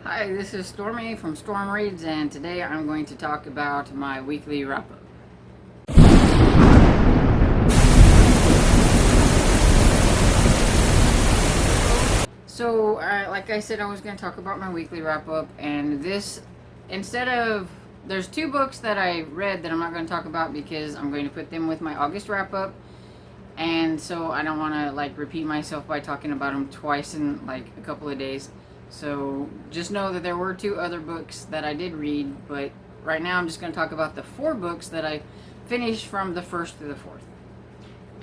Hi, this is Stormy from Storm Reads, and today I'm going to talk about my weekly wrap up. So, like I said, I was going to talk about my weekly wrap up, and this, instead of, there's two books that I read that I'm not going to talk about because I'm going to put them with my August wrap up, and so I don't want to like repeat myself by talking about them twice in like a couple of days. So just know that there were two other books that I did read, but right now I'm just going to talk about the four books that I finished from the 1st to the 4th.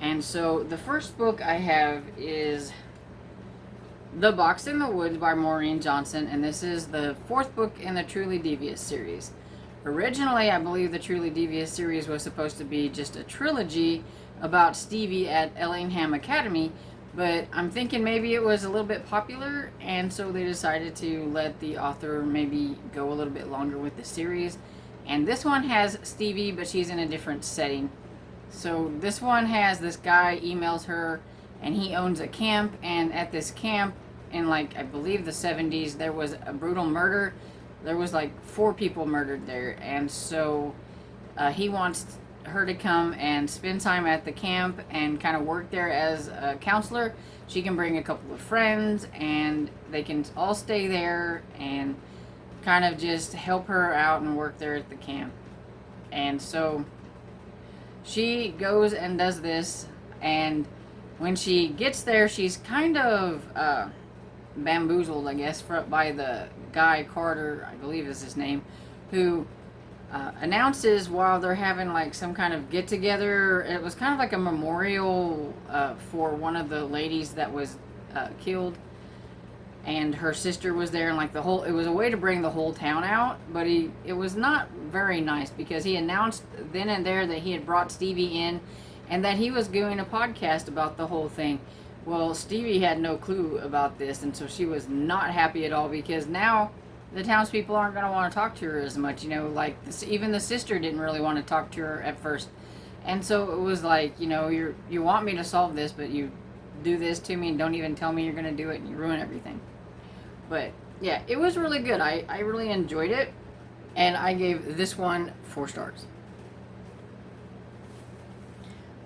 And so the first book I have is The Box in the Woods by Maureen Johnson, and this is the fourth book in the Truly Devious series. Originally, I believe the Truly Devious series was supposed to be just a trilogy about Stevie at Ellingham Academy, but I'm thinking maybe it was a little bit popular, and so they decided to let the author maybe go a little bit longer with the series. And this one has Stevie, but she's in a different setting. So this one has this guy emails her, and he owns a camp, and at this camp in like I believe the 70s there was a brutal murder. There was like 4 people murdered there, and so he wants her to come and spend time at the camp and kind of work there as a counselor. She can bring a couple of friends, and they can all stay there and kind of just help her out and work there at the camp. And so she goes and does this, and when she gets there, she's kind of bamboozled, I guess, by the guy, Carter, I believe is his name, who announces while they're having like some kind of get together. It was kind of like a memorial for one of the ladies that was killed, and her sister was there, and like it was a way to bring the whole town out, but it was not very nice because he announced then and there that he had brought Stevie in and that he was doing a podcast about the whole thing. Well, Stevie had no clue about this, and so she was not happy at all because now the townspeople aren't going to want to talk to her as much. Like even the sister didn't really want to talk to her at first. And so it was like, you want me to solve this, but you do this to me and don't even tell me you're going to do it, and you ruin everything. But yeah, it was really good. I really enjoyed it, and I gave this one 4 stars.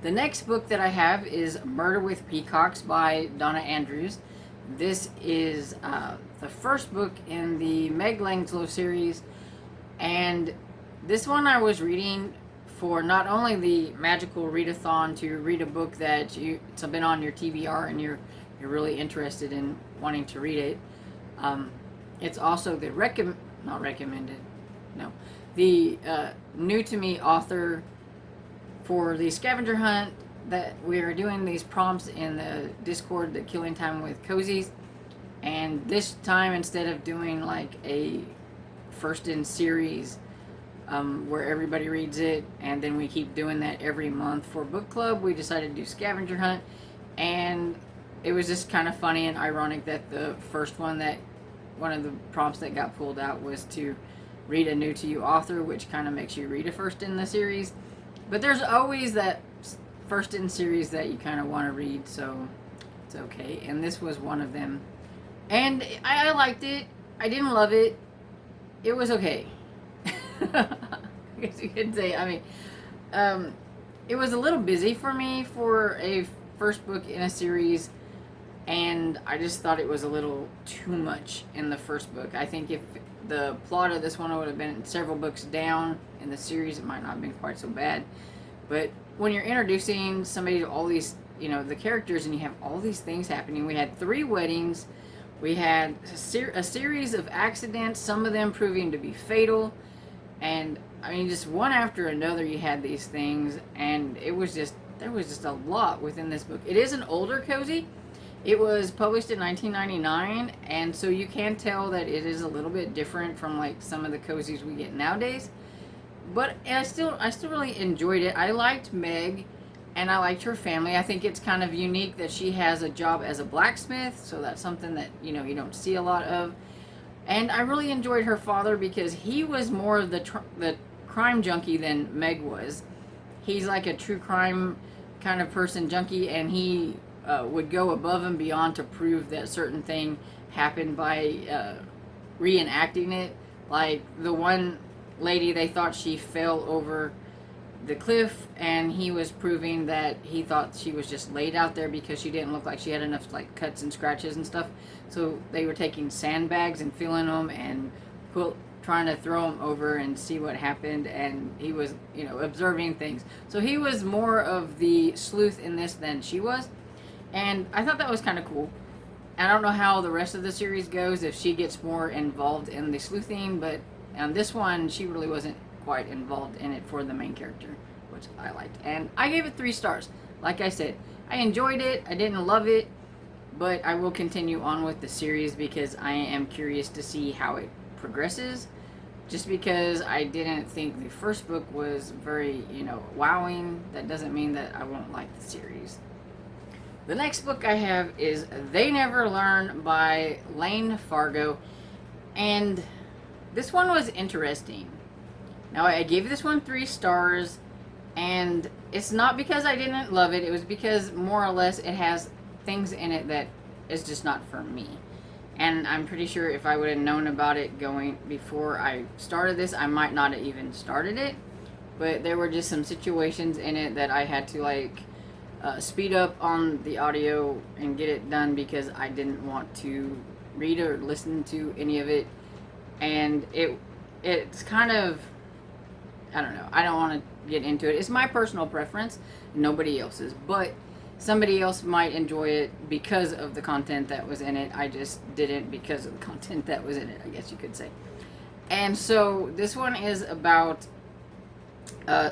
The next book that I have is Murder with Peacocks by Donna Andrews. This is the first book in the Meg Langslow series, and this one I was reading for not only the magical readathon to read a book that it's been on your TBR and you're really interested in wanting to read it. It's also the the new to me author for the scavenger hunt that we're doing these prompts in the Discord, the Killing Time with Cozies. And this time, instead of doing like a first in series where everybody reads it and then we keep doing that every month for book club, we decided to do scavenger hunt. And it was just kind of funny and ironic that the first one of the prompts that got pulled out was to read a new to you author, which kind of makes you read a first in the series. But there's always that first in series that you kind of want to read, so it's okay. And this was one of them. And I liked it. I didn't love it. It was okay. I guess you could say. It was a little busy for me for a first book in a series, and I just thought it was a little too much in the first book. I think if the plot of this one would have been several books down in the series, it might not have been quite so bad. But when you're introducing somebody to all these, the characters, and you have all these things happening, we had 3 weddings, we had a series of accidents, some of them proving to be fatal, and just one after another you had these things, and there was just a lot within this book. It is an older cozy. It was published in 1999, and so you can tell that it is a little bit different from like some of the cozies we get nowadays. But I still really enjoyed it. I liked Meg, and I liked her family. I think it's kind of unique that she has a job as a blacksmith, so that's something that you don't see a lot of. And I really enjoyed her father because he was more of the crime junkie than Meg was. He's like a true crime kind of person, junkie, and he would go above and beyond to prove that certain thing happened by reenacting it. Like the one lady, they thought she fell over the cliff, and he was proving that he thought she was just laid out there because she didn't look like she had enough like cuts and scratches and stuff. So they were taking sandbags and filling them and trying to throw them over and see what happened. And he was, you know, observing things. So he was more of the sleuth in this than she was, and I thought that was kind of cool. I don't know how the rest of the series goes, if she gets more involved in the sleuthing, but on this one, she really wasn't quite involved in it for the main character, which I liked. And I gave it 3 stars. Like I said, I enjoyed it. I didn't love it, but I will continue on with the series because I am curious to see how it progresses. Just because I didn't think the first book was very, you know, wowing, that doesn't mean that I won't like the series. The next book I have is They Never Learn by Lane Fargo, and this one was interesting. Now, I gave this one 3 stars, and it's not because I didn't love it. It was because, more or less, it has things in it that is just not for me. And I'm pretty sure if I would have known about it going before I started this, I might not have even started it. But there were just some situations in it that I had to, like, speed up on the audio and get it done because I didn't want to read or listen to any of it. And it's kind of, I don't know, I don't want to get into it. It's my personal preference, nobody else's, but somebody else might enjoy it because of the content that was in it. I just didn't because of the content that was in it, I guess you could say. And so this one is about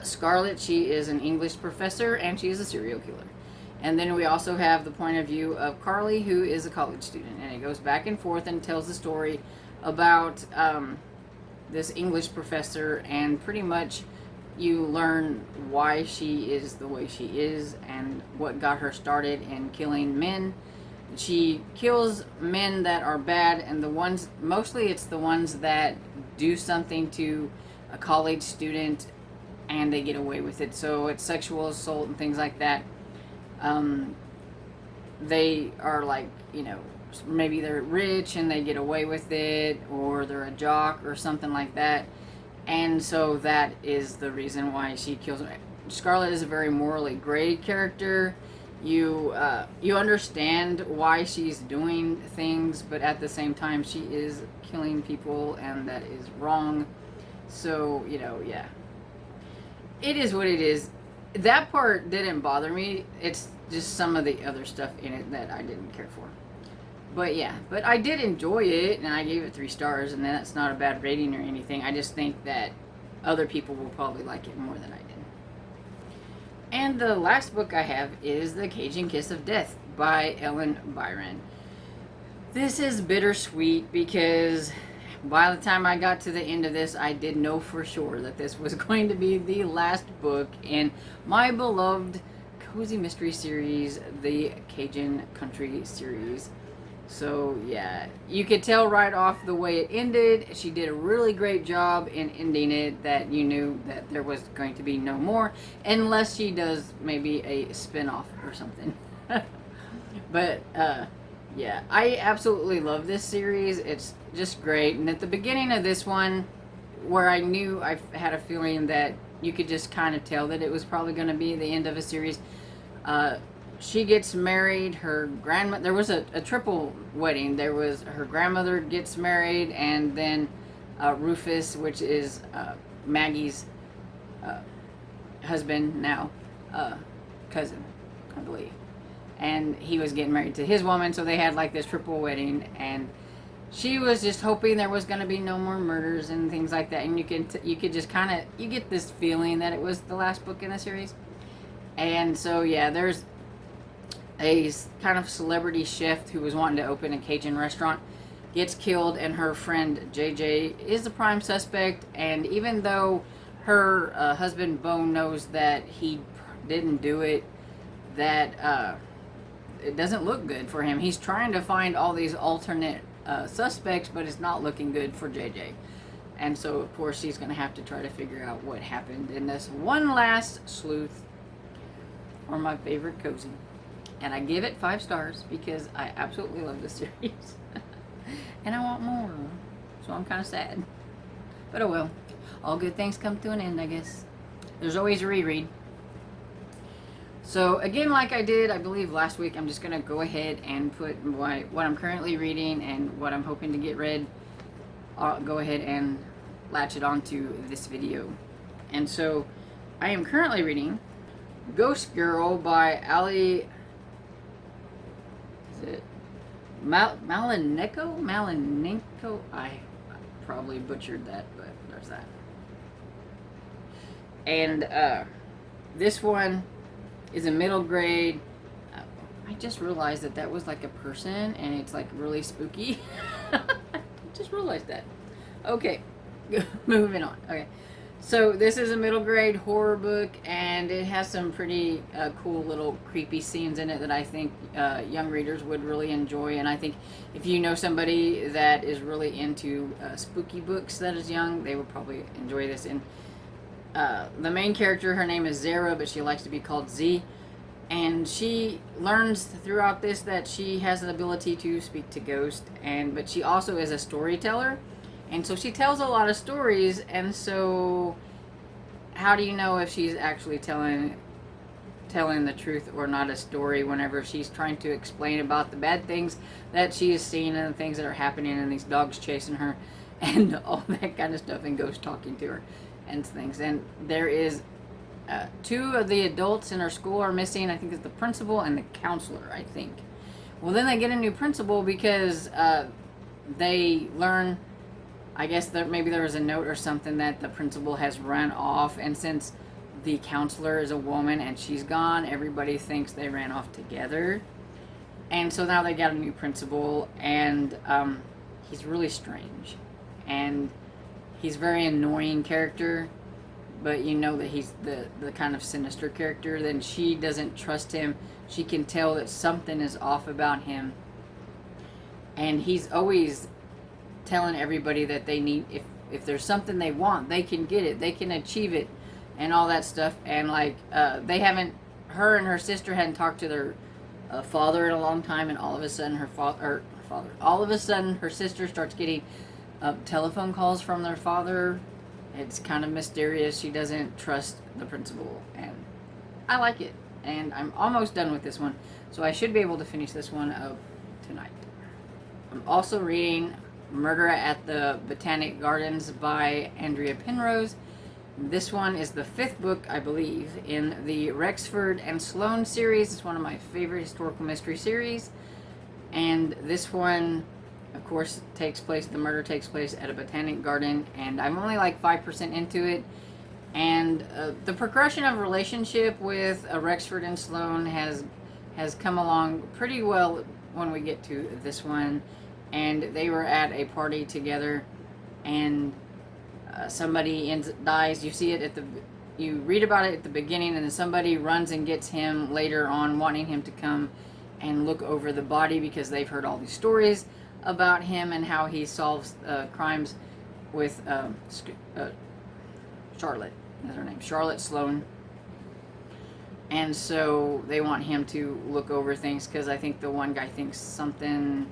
Scarlett. She is an English professor and she is a serial killer. And then we also have the point of view of Carly, who is a college student, and it goes back and forth and tells the story about this English professor, and pretty much you learn why she is the way she is and what got her started in killing men. She kills men that are bad, and mostly it's the ones that do something to a college student and they get away with it. So it's sexual assault and things like that. They are like, you know, maybe they're rich and they get away with it, or they're a jock or something like that. And so that is the reason why she kills her. Scarlett is a very morally gray character. You understand why she's doing things, but at the same time she is killing people, and that is wrong. So, you know, yeah. It is what it is. That part didn't bother me. It's just some of the other stuff in it that I didn't care for. But yeah, but I did enjoy it, and I gave it 3 stars, and that's not a bad rating or anything. I just think that other people will probably like it more than I did. And the last book I have is The Cajun Kiss of Death by Ellen Byron. This is bittersweet because by the time I got to the end of this, I did know for sure that this was going to be the last book in my beloved cozy mystery series, the Cajun Country series. So yeah, you could tell right off the way it ended. She did a really great job in ending it, that you knew that there was going to be no more, unless she does maybe a spin-off or something. But yeah, I absolutely love this series. It's just great. And at the beginning of this one, where I knew, I had a feeling that you could just kind of tell that it was probably going to be the end of a series. She gets married. Her grandmother, there was a triple wedding. There was her grandmother gets married, and then Rufus, which is Maggie's husband now, cousin, I believe. And he was getting married to his woman, so they had like this triple wedding, and she was just hoping there was going to be no more murders and things like that. And you could just kind of, you get this feeling that it was the last book in the series. And so yeah, there's a kind of celebrity chef who was wanting to open a Cajun restaurant, gets killed, and her friend JJ is the prime suspect. And even though her husband Bo knows that he didn't do it, that it doesn't look good for him. He's trying to find all these alternate suspects, but it's not looking good for JJ. And so of course she's going to have to try to figure out what happened in this one last sleuth for my favorite cozy. And I give it 5 stars because I absolutely love this series. And I want more. So I'm kind of sad. But oh well. All good things come to an end, I guess. There's always a reread. So again, like I did, I believe last week, I'm just going to go ahead and put what I'm currently reading and what I'm hoping to get read. I'll go ahead and latch it onto this video. And so I am currently reading Ghost Girl by Ali... Is it Malinenko? Malinenko? I probably butchered that, but there's that. And this one is a middle grade. I just realized that was like a person, and it's like really spooky. I just realized that. Okay, moving on. Okay, so this is a middle grade horror book, and it has some pretty cool little creepy scenes in it that I think young readers would really enjoy. And I think if you know somebody that is really into spooky books that is young, they would probably enjoy this. And the main character, her name is Zara, but she likes to be called Z. And she learns throughout this that she has the ability to speak to ghosts, but she also is a storyteller. And so she tells a lot of stories, and so how do you know if she's actually telling the truth or not a story whenever she's trying to explain about the bad things that she is seeing and the things that are happening and these dogs chasing her and all that kind of stuff and ghosts talking to her and things. And there is two of the adults in her school are missing. I think it's the principal and the counselor, I think. Well, then they get a new principal because they learn, I guess that maybe there was a note or something that the principal has run off, and since the counselor is a woman and she's gone, everybody thinks they ran off together. And so now they got a new principal, and he's really strange, and he's a very annoying character, but you know that he's the kind of sinister character. Then she doesn't trust him. She can tell that something is off about him, and he's always telling everybody that they need, if there's something they want, they can get it, they can achieve it, and all that stuff. And like her and her sister hadn't talked to their father in a long time, and all of a sudden her sister starts getting telephone calls from their father. It's kind of mysterious. She doesn't trust the principal, and I like it. And I'm almost done with this one, so I should be able to finish this one up tonight. I'm also reading Murder at the Botanic Gardens by Andrea Penrose. This one is the 5th book, I believe, in the Rexford and Sloane series. It's one of my favorite historical mystery series. And this one, of course, the murder takes place at a botanic garden, and I'm only like 5% into it. And the progression of relationship with Rexford and Sloane has come along pretty well when we get to this one. And they were at a party together, and somebody dies. You see it you read about it at the beginning, and then somebody runs and gets him later on, wanting him to come and look over the body because they've heard all these stories about him and how he solves crimes with Charlotte, is her name, Charlotte Sloane. And so they want him to look over things because I think the one guy thinks something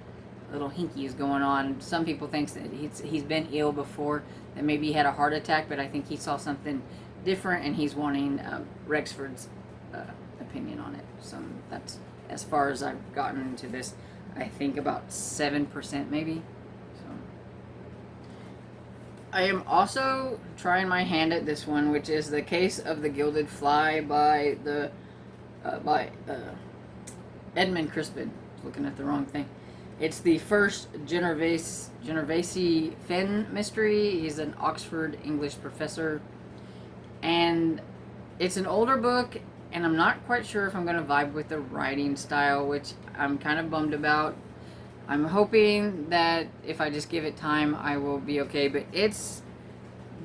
little hinky is going on. Some people think that he's been ill before, that maybe he had a heart attack, but I think he saw something different, and he's wanting Rexford's opinion on it. So that's as far as I've gotten into this. I think about 7% maybe. So I am also trying my hand at this one, which is The Case of the Gilded Fly by Edmund Crispin. Looking at the wrong thing. It's the first Genovese Finn mystery. He's an Oxford English professor. And it's an older book, and I'm not quite sure if I'm going to vibe with the writing style, which I'm kind of bummed about. I'm hoping that if I just give it time, I will be okay. But it's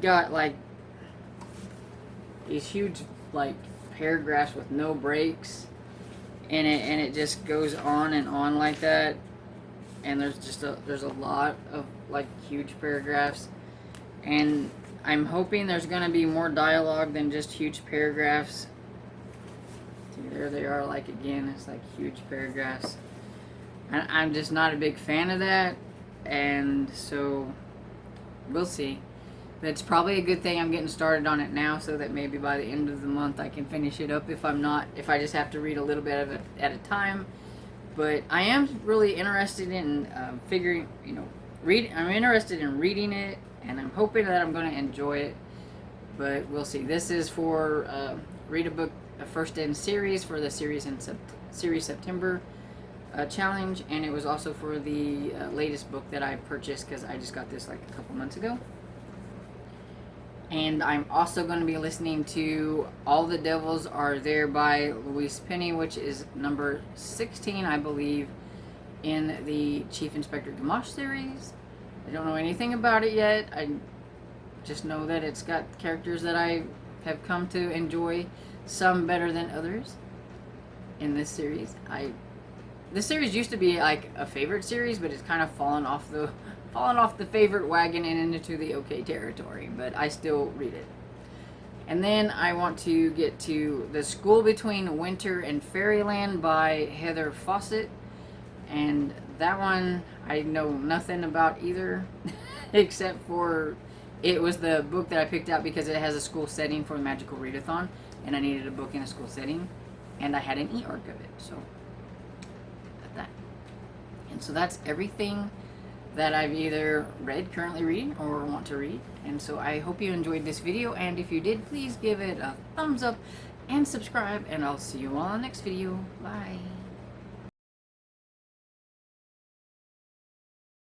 got like these huge like paragraphs with no breaks in it, and it just goes on and on like that. And there's a lot of like huge paragraphs, and I'm hoping there's gonna be more dialogue than just huge paragraphs. See, there they are, like again, it's like huge paragraphs. I'm just not a big fan of that, and so we'll see. But it's probably a good thing I'm getting started on it now, so that maybe by the end of the month I can finish it up. If I just have to read a little bit of it at a time. But I am really interested in figuring, I'm interested in reading it, and I'm hoping that I'm going to enjoy it. But we'll see. This is for read a book, a first in series for the series September challenge, and it was also for the latest book that I purchased because I just got this like a couple months ago. And I'm also going to be listening to All the Devils Are There by Louise Penny, which is number 16, I believe, in the Chief Inspector Gamache series. I don't know anything about it yet. I just know that it's got characters that I have come to enjoy, some better than others in this series. This series used to be like a favorite series, but it's kind of fallen off the favorite wagon and into the okay territory, but I still read it. And then I want to get to The School Between Winter and Fairyland by Heather Fawcett, and that one I know nothing about either except for it was the book that I picked out because it has a school setting for the Magical Readathon, and I needed a book in a school setting, and I had an e-arc of it, so that. And so that's everything that I've either read, currently reading, or want to read. And so I hope you enjoyed this video, and if you did, please give it a thumbs up and subscribe, and I'll see you all in the next video. Bye.